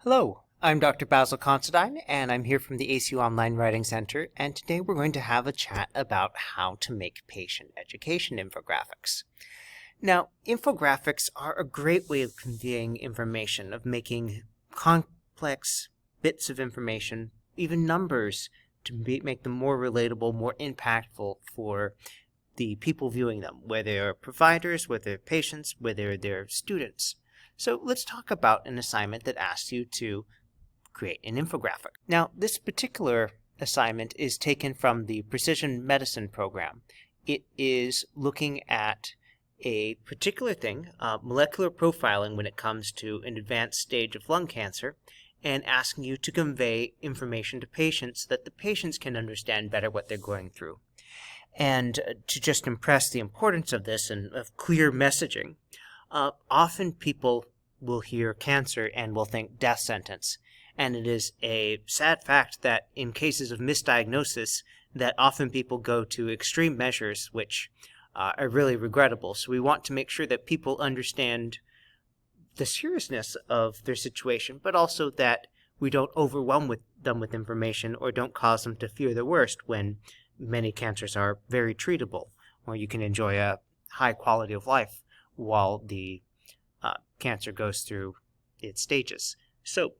Hello, I'm Dr. Basil Considine, and I'm here from the ACU Online Writing Center, and today we're going to have a chat about how to make patient education infographics. Now, infographics are a great way of conveying information, of making complex bits of information, even numbers, to make them more relatable, more impactful for the people viewing them, whether they're providers, whether they're patients, whether they're students. So let's talk about an assignment that asks you to create an infographic. Now, this particular assignment is taken from the Precision Medicine program. It is looking at a particular thing, molecular profiling when it comes to an advanced stage of lung cancer, and asking you to convey information to patients so that the patients can understand better what they're going through. And to just impress the importance of this and of clear messaging, often people will hear cancer and will think death sentence. And it is a sad fact that in cases of misdiagnosis, that often people go to extreme measures which are really regrettable. So we want to make sure that people understand the seriousness of their situation, but also that we don't overwhelm them with information or don't cause them to fear the worst when many cancers are very treatable, or you can enjoy a high quality of life while the cancer goes through its stages. So,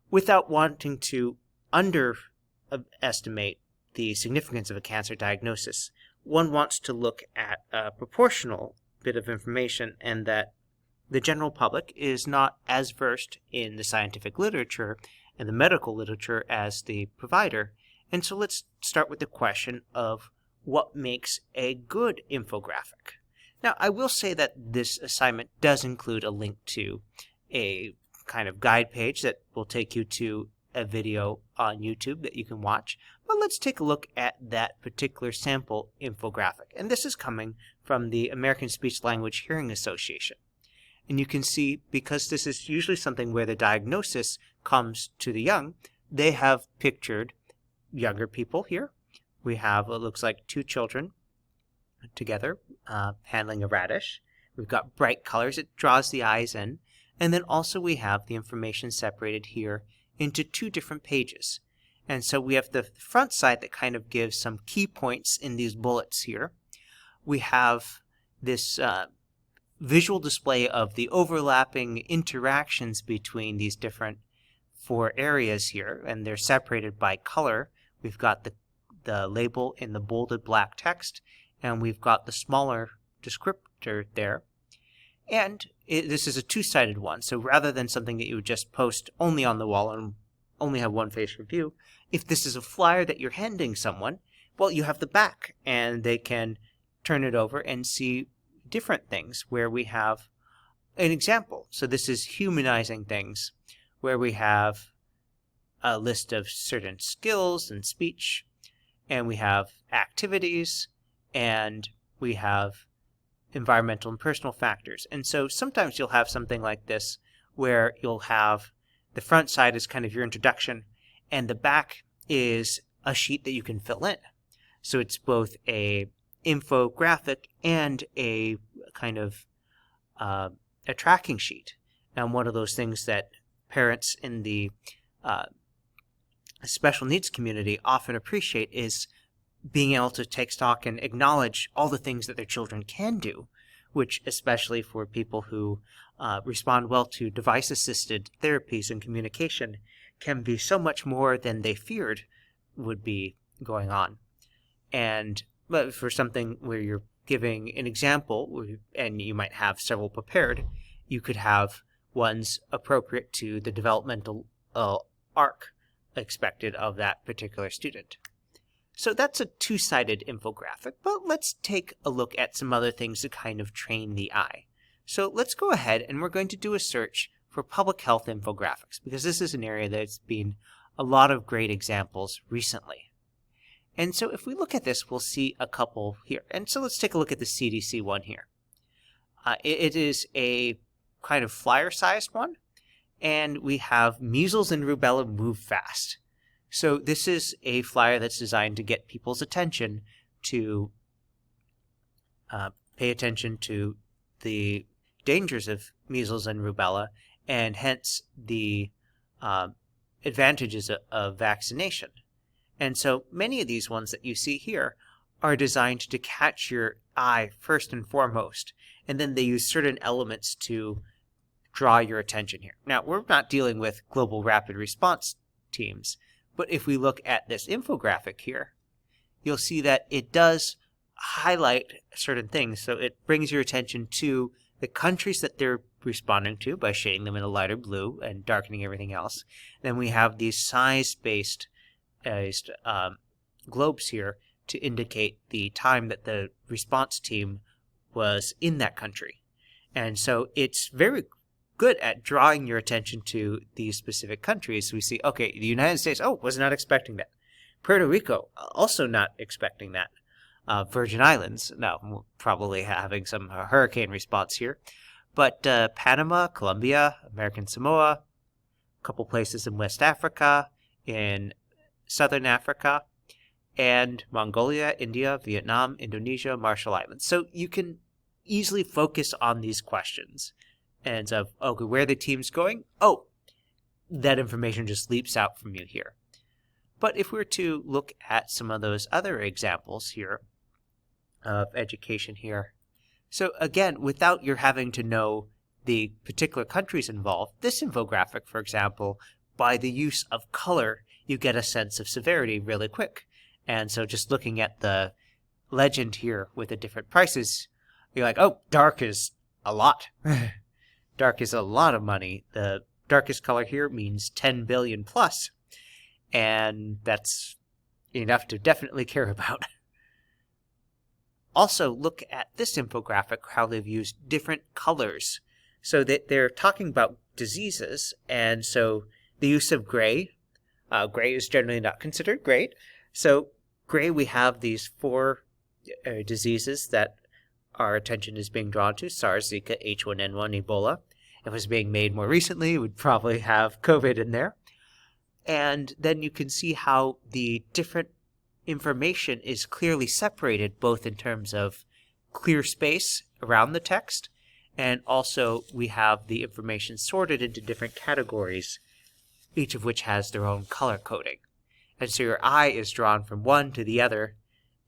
without wanting to underestimate the significance of a cancer diagnosis, one wants to look at a proportional bit of information, and that the general public is not as versed in the scientific literature and the medical literature as the provider. And so let's start with the question of what makes a good infographic. Now, I will say that this assignment does include a link to a kind of guide page that will take you to a video on YouTube that you can watch. But let's take a look at that particular sample infographic. And this is coming from the American Speech Language Hearing Association. And you can see, because this is usually something where the diagnosis comes to the young, they have pictured younger people here. We have what looks like two children together handling a radish. We've got bright colors. It draws the eyes in. And then also we have the information separated here into two different pages. And so we have the front side that kind of gives some key points in these bullets here. We have this visual display of the overlapping interactions between these different four areas here, and they're separated by color. We've got the label in the bolded black text, and we've got the smaller descriptor there. And this is a two-sided one, so rather than something that you would just post only on the wall and only have one face review, if this is a flyer that you're handing someone, well, you have the back, and they can turn it over and see different things, where we have an example. So this is humanizing things, where we have a list of certain skills and speech, and we have activities, and we have environmental and personal factors. And so sometimes you'll have something like this where you'll have the front side is kind of your introduction, and the back is a sheet that you can fill in. So it's both a infographic and a kind of a tracking sheet. Now, one of those things that parents in the special needs community often appreciate is being able to take stock and acknowledge all the things that their children can do, which especially for people who respond well to device-assisted therapies and communication can be so much more than they feared would be going on. But for something where you're giving an example, and you might have several prepared, you could have ones appropriate to the developmental arc expected of that particular student. So that's a two-sided infographic, but let's take a look at some other things to kind of train the eye. So let's go ahead and we're going to do a search for public health infographics, because this is an area that's been a lot of great examples recently. And so if we look at this, we'll see a couple here. And so let's take a look at the CDC one here. It is a kind of flyer-sized one, and we have measles and rubella move fast. So this is a flyer that's designed to get people's attention to pay attention to the dangers of measles and rubella, and hence the advantages of vaccination. And so many of these ones that you see here are designed to catch your eye first and foremost, and then they use certain elements to draw your attention here. Now, we're not dealing with global rapid response teams, but if we look at this infographic here, you'll see that it does highlight certain things. So it brings your attention to the countries that they're responding to by shading them in a lighter blue and darkening everything else. Then we have these size-based globes here to indicate the time that the response team was in that country. And so it's very good at drawing your attention to these specific countries. We see, okay, the United States, oh, was not expecting that. Puerto Rico, also not expecting that. Virgin Islands, no, probably having some hurricane response here. But Panama, Colombia, American Samoa, a couple places in West Africa, in Southern Africa, and Mongolia, India, Vietnam, Indonesia, Marshall Islands. So you can easily focus on these questions. And of, okay, where are the teams going? Oh, that information just leaps out from you here. But if we were to look at some of those other examples here of education here, so again, without your having to know the particular countries involved, this infographic, for example, by the use of color, you get a sense of severity really quick. And so just looking at the legend here with the different prices, you're like, oh, dark is a lot. Dark is a lot of money. The darkest color here means 10 billion plus. And that's enough to definitely care about. Also, look at this infographic, how they've used different colors. So that they're talking about diseases, and so the use of gray. Gray is generally not considered great. So gray, we have these 4 diseases that our attention is being drawn to: SARS, Zika, H1N1, Ebola. If it was being made more recently, we'd probably have COVID in there. And then you can see how the different information is clearly separated, both in terms of clear space around the text, and also we have the information sorted into different categories, each of which has their own color coding. And so your eye is drawn from one to the other.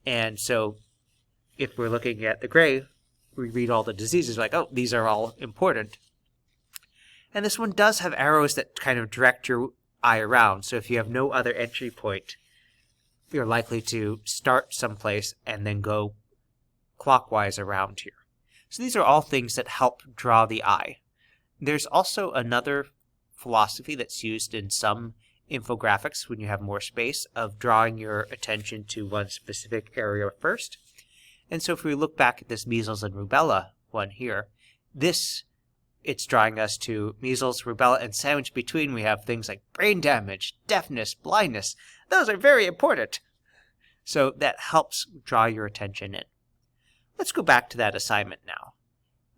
And so if we're looking at the gray, we read all the diseases like, oh, these are all important. And this one does have arrows that kind of direct your eye around. So if you have no other entry point, you're likely to start someplace and then go clockwise around here. So these are all things that help draw the eye. There's also another philosophy that's used in some infographics when you have more space, of drawing your attention to one specific area first. And so if we look back at this measles and rubella one here, it's drawing us to measles, rubella, and sandwiched between we have things like brain damage, deafness, blindness. Those are very important. So that helps draw your attention in. Let's go back to that assignment now.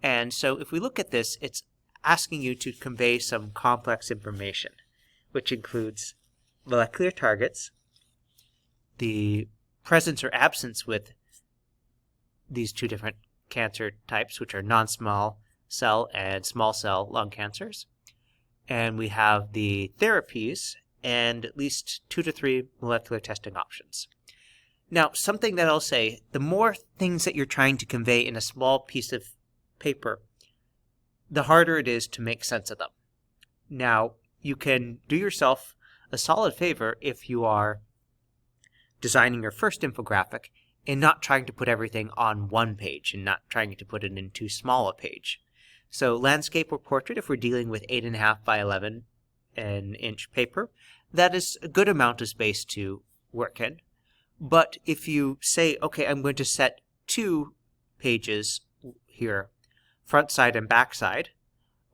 And so if we look at this, it's asking you to convey some complex information, which includes molecular targets, the presence or absence with these 2 different cancer types, which are non-small cell and small cell lung cancers. And we have the therapies and at least 2 to 3 molecular testing options. Now, something that I'll say, the more things that you're trying to convey in a small piece of paper, the harder it is to make sense of them. Now, you can do yourself a solid favor if you are designing your first infographic and not trying to put everything on one page and not trying to put it in too small a page. So landscape or portrait, if we're dealing with 8.5 by 11 an inch paper, that is a good amount of space to work in. But if you say, okay, I'm going to set 2 pages here, front side and back side,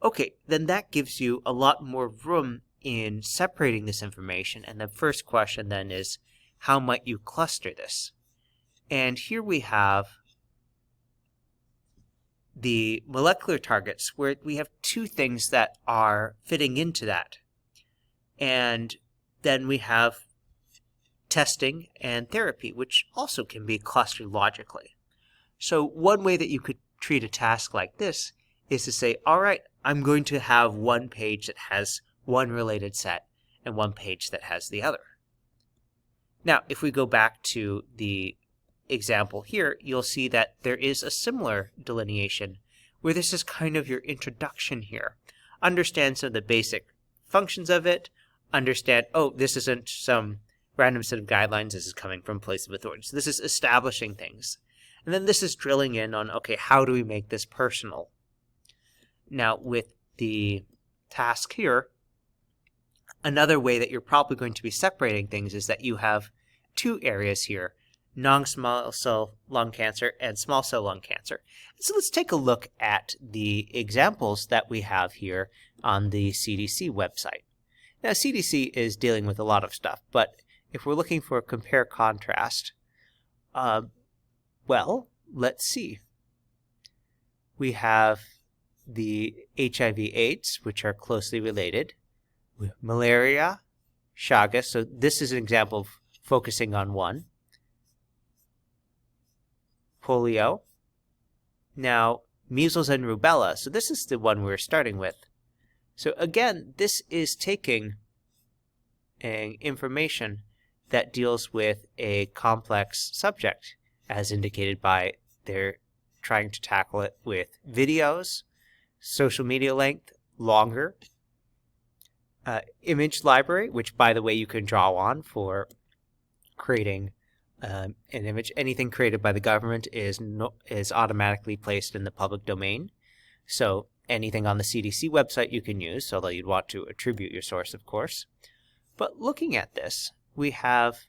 okay, then that gives you a lot more room in separating this information. And the first question then is, how might you cluster this? And here we have the molecular targets, where we have 2 things that are fitting into that. And then we have testing and therapy, which also can be clustered logically. So one way that you could treat a task like this is to say, all right, I'm going to have one page that has one related set and one page that has the other. Now, if we go back to the example here, you'll see that there is a similar delineation where this is kind of your introduction here. Understand some of the basic functions of it, understand, oh, this isn't some random set of guidelines, this is coming from place of authority. So this is establishing things. And then this is drilling in on, okay, how do we make this personal? Now, with the task here, another way that you're probably going to be separating things is that you have two areas here, non-small cell lung cancer and small cell lung cancer. So let's take a look at the examples that we have here on the CDC website. Now, CDC is dealing with a lot of stuff, but if we're looking for a compare-contrast, well, let's see. We have the HIV/AIDS, which are closely related, with malaria, Chagas. So this is an example of focusing on one. Polio. Now, measles and rubella. So this is the one we're starting with. So again, this is taking information that deals with a complex subject, as indicated by they're trying to tackle it with videos, social media length, longer, image library, which, by the way, you can draw on for creating an image. Anything created by the government is automatically placed in the public domain. So anything on the CDC website you can use, although you'd want to attribute your source, of course. But looking at this, we have,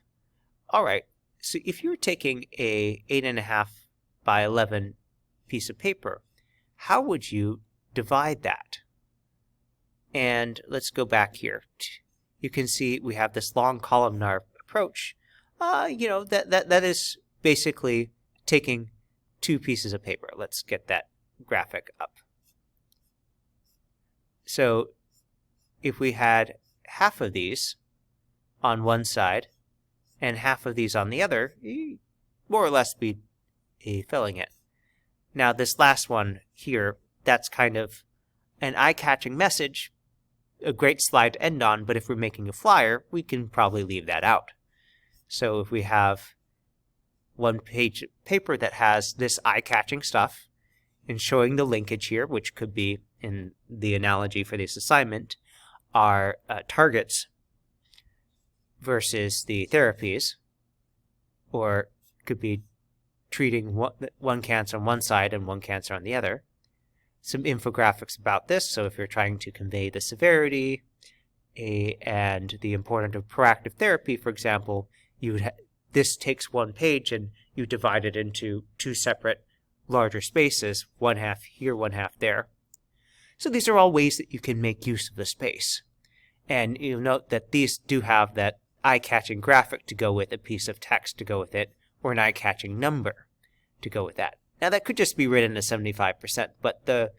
all right, so if you're taking a 8.5 by 11 piece of paper, how would you divide that? And let's go back here. You can see we have this long columnar approach. That is basically taking two pieces of paper. Let's get that graphic up. So if we had half of these on one side and half of these on the other, you more or less be filling it. Now this last one here, that's kind of an eye-catching message, a great slide to end on, but if we're making a flyer, we can probably leave that out. So if we have one page of paper that has this eye-catching stuff and showing the linkage here, which could be, in the analogy for this assignment, are targets versus the therapies, or could be treating one cancer on one side and one cancer on the other. Some infographics about this, so if you're trying to convey the severity and the importance of proactive therapy, for example, this takes one page and you divide it into two separate larger spaces, one half here, one half there. So these are all ways that you can make use of the space. And you'll note that these do have that eye-catching graphic to go with, a piece of text to go with it, or an eye-catching number to go with that. Now that could just be written as 75%, but the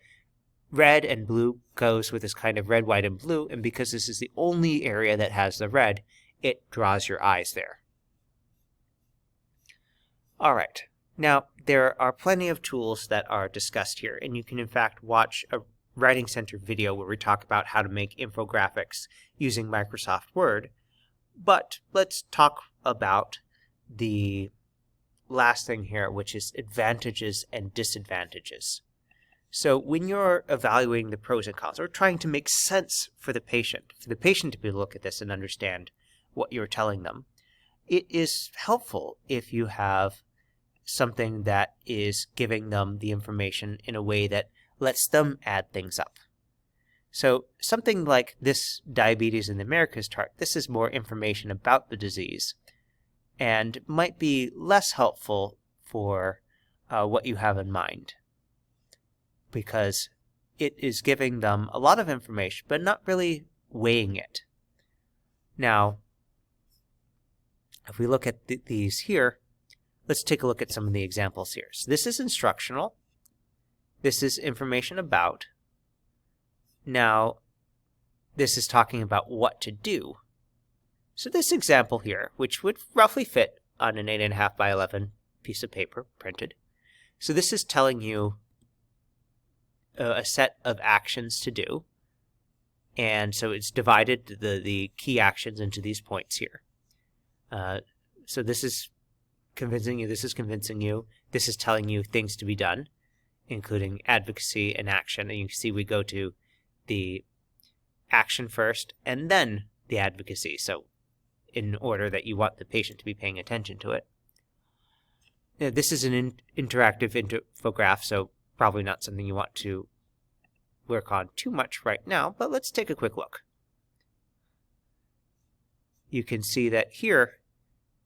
red and blue goes with this kind of red, white, and blue, and because this is the only area that has the red, it draws your eyes there. All right, now there are plenty of tools that are discussed here, and you can in fact watch a Writing Center video where we talk about how to make infographics using Microsoft Word. But let's talk about the last thing here, which is advantages and disadvantages. So when you're evaluating the pros and cons, or trying to make sense for the patient to be able to look at this and understand what you're telling them, it is helpful if you have something that is giving them the information in a way that lets them add things up. So something like this Diabetes in the Americas chart, this is more information about the disease and might be less helpful for what you have in mind, because it is giving them a lot of information but not really weighing it. Now, if we look at these here, let's take a look at some of the examples here. So this is instructional. This is information about. Now, this is talking about what to do. So this example here, which would roughly fit on an 8.5 by 11 piece of paper printed. So this is telling you a set of actions to do. And so it's divided the key actions into these points here. So this is convincing you, this is convincing you, this is telling you things to be done, including advocacy and action. And you can see we go to the action first and then the advocacy, so in order that you want the patient to be paying attention to it. Now, this is an interactive infograph, so probably not something you want to work on too much right now, but let's take a quick look. You can see that here,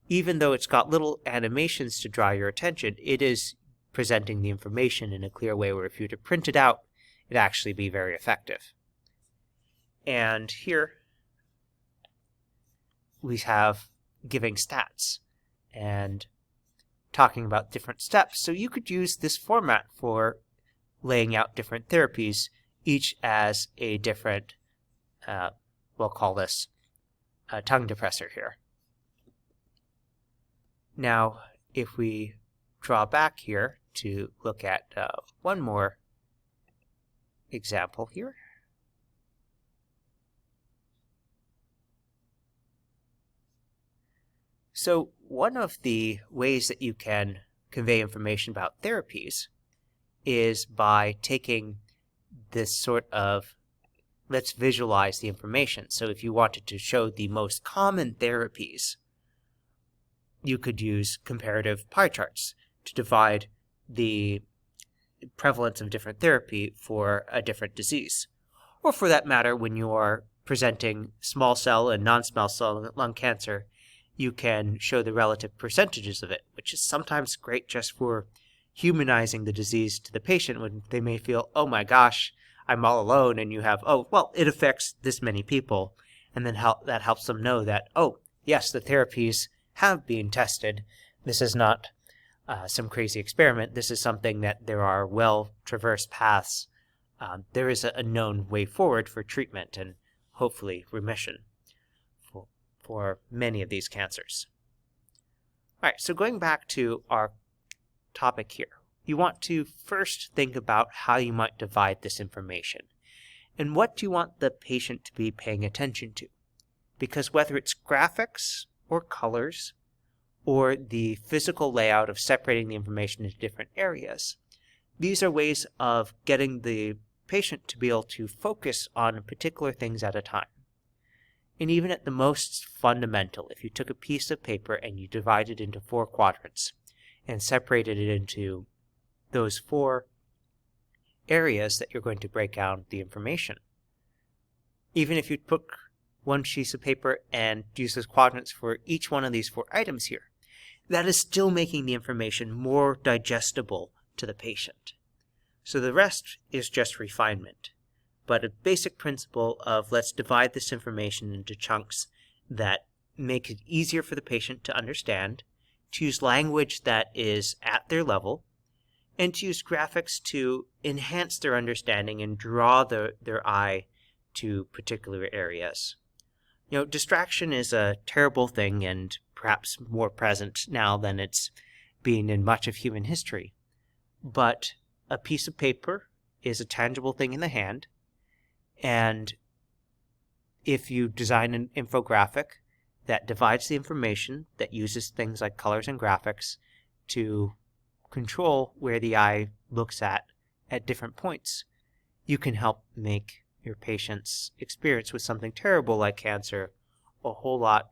even though it's got little animations to draw your attention, it is presenting the information in a clear way where if you were to print it out, it'd actually be very effective. And here we have giving stats and talking about different steps. So you could use this format for laying out different therapies, each as a different, we'll call this a tongue depressor here. Now, if we draw back here to look at one more example here. So one of the ways that you can convey information about therapies is by taking this sort of, let's visualize the information. So if you wanted to show the most common therapies, you could use comparative pie charts to divide the prevalence of different therapy for a different disease. Or for that matter, when you are presenting small cell and non-small cell lung cancer, you can show the relative percentages of it, which is sometimes great just for humanizing the disease to the patient when they may feel, oh my gosh, I'm all alone, and you have, oh, well, it affects this many people. And then that helps them know that, oh, yes, the therapies have been tested. This is not some crazy experiment. This is something that there are well-traversed paths. There is a known way forward for treatment and hopefully remission for many of these cancers. All right, so going back to our topic here, you want to first think about how you might divide this information. And what do you want the patient to be paying attention to? Because whether it's graphics or colors or the physical layout of separating the information into different areas, these are ways of getting the patient to be able to focus on particular things at a time. And even at the most fundamental, if you took a piece of paper and you divided it into 4 quadrants and separated it into those 4 areas that you're going to break down the information. Even if you took one piece of paper and use those quadrants for each one of these 4 items here, that is still making the information more digestible to the patient. So the rest is just refinement. But a basic principle of let's divide this information into chunks that make it easier for the patient to understand, to use language that is at their level, and to use graphics to enhance their understanding and draw their eye to particular areas. You know, distraction is a terrible thing and perhaps more present now than it's been in much of human history. But a piece of paper is a tangible thing in the hand, and if you design an infographic that divides the information, that uses things like colors and graphics to control where the eye looks at different points, you can help make your patient's experience with something terrible like cancer a whole lot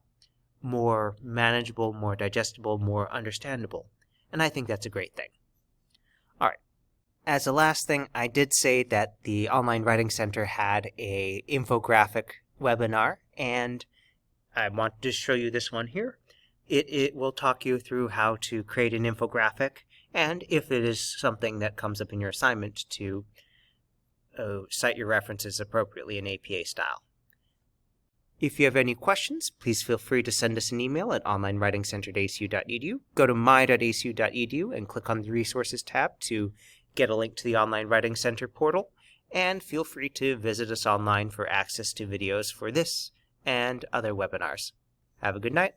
more manageable, more digestible, more understandable. And I think that's a great thing. All right. As a last thing, I did say that the Online Writing Center had a infographic webinar, and I wanted to show you this one here. It will talk you through how to create an infographic, and if it is something that comes up in your assignment, to cite your references appropriately in APA style. If you have any questions, please feel free to send us an email at onlinewritingcenter@acu.edu. Go to my.acu.edu and click on the Resources tab to get a link to the Online Writing Center portal, and feel free to visit us online for access to videos for this and other webinars. Have a good night.